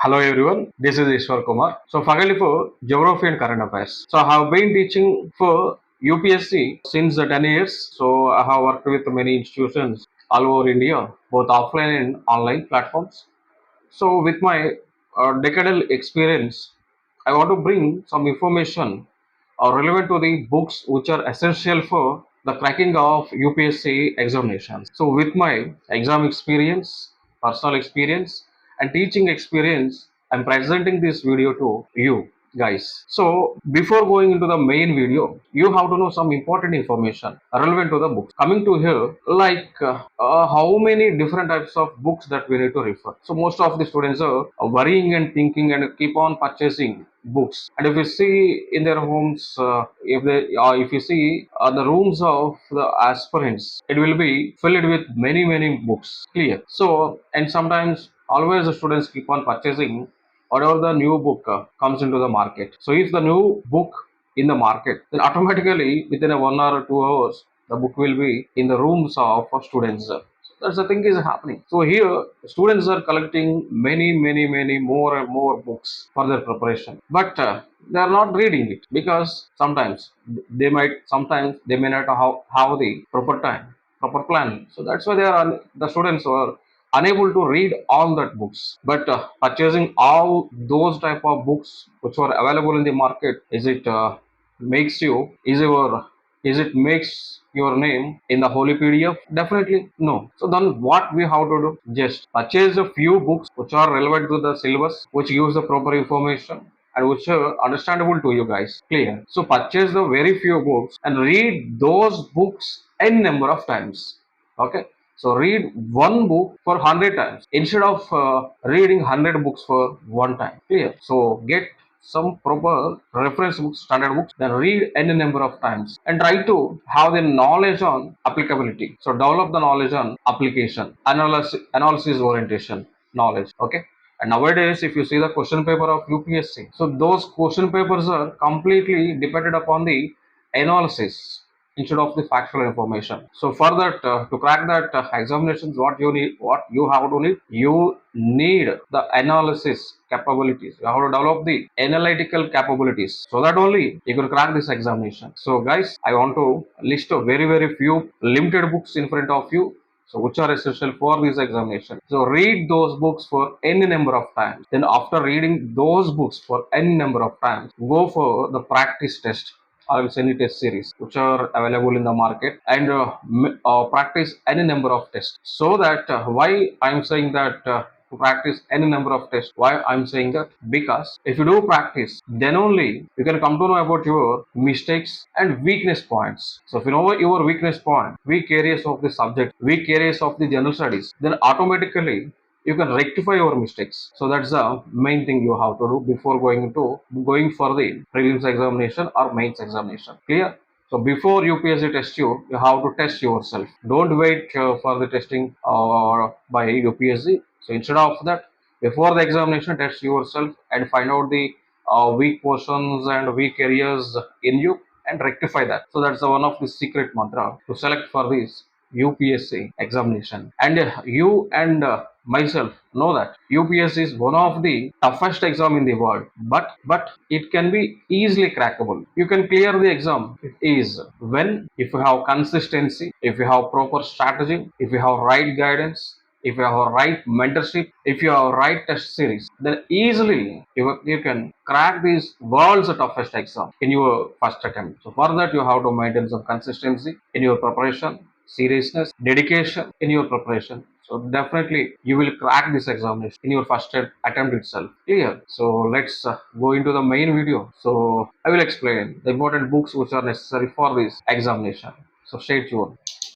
Hello everyone, this is Eswar Kumar. So finally for Geography and Current Affairs. So I have been teaching for UPSC since 10 years. So I have worked with many institutions all over India, both offline and online platforms. So with my decadal experience, I want to bring some information relevant to the books which are essential for the cracking of UPSC examinations. So with my exam experience, personal experience, and teaching experience, I'm presenting this video to you guys. So before going into the main video, you have to know some important information relevant to the books. Coming to here, how many different types of books that we need to refer. So most of the students are worrying and thinking and keep on purchasing books. And if you see in their homes, if you see the rooms of the aspirants, it will be filled with many books. Clear. So and sometimes always the students keep on purchasing whatever the new book comes into the market. So if the new book in the market, then automatically within a 1 or 2 hours, the book will be in the rooms of students. So that's the thing is happening. So here, students are collecting many more and more books for their preparation, but they are not reading it because sometimes they may not have the proper time, proper plan. So that's why the students are unable to read all that books, but purchasing all those type of books which are available in the market, makes you is your is it makes your name in the holy PDF? Definitely no. So then what we have to do? Just purchase a few books which are relevant to the syllabus, which gives the proper information and which are understandable to you guys. Clear. So purchase the very few books and read those books n number of times. Okay. So read one book for 100 times instead of reading 100 books for one time. Clear. So get some proper reference books, standard books, then read any number of times and try to have the knowledge on applicability. So develop the knowledge on application, analysis orientation, knowledge. Okay. And nowadays, if you see the question paper of UPSC, so those question papers are completely dependent upon the analysis instead of the factual information. So for that, to crack that examinations, what you have to need, you need the analysis capabilities. You have to develop the analytical capabilities so that only you can crack this examination. So guys, I want to list a very few limited books in front of you, so which are essential for this examination. So read those books for any number of times. Then after reading those books for any number of times, go for the practice test or any test series which are available in the market, and practice any number of tests. So that why I'm saying that to practice any number of tests. Why I'm saying that? Because if you do practice, then only you can come to know about your mistakes and weakness points. So if you know your weakness point, weak areas of the subject, weak areas of the general studies, then automatically you can rectify your mistakes. So that's the main thing you have to do before going for the prelims examination or mains examination. Clear? So before UPSC test you, you have to test yourself. Don't wait for the testing by UPSC. So instead of that, before the examination, test yourself and find out the weak portions and weak areas in you and rectify that. So that's one of the secret mantra to select for this UPSC examination. And you and myself know that UPSC is one of the toughest exam in the world, but it can be easily crackable. You can clear the exam. It is when if you have consistency, if you have proper strategy, if you have right guidance, if you have a right mentorship, if you have a right test series, then easily you can crack these world's toughest exam in your first attempt. So for that, you have to maintain some consistency in your preparation, seriousness, dedication in your preparation. So definitely you will crack this examination in your first attempt itself. Clear? So let's go into the main video. So I will explain the important books which are necessary for this examination. So stay tuned.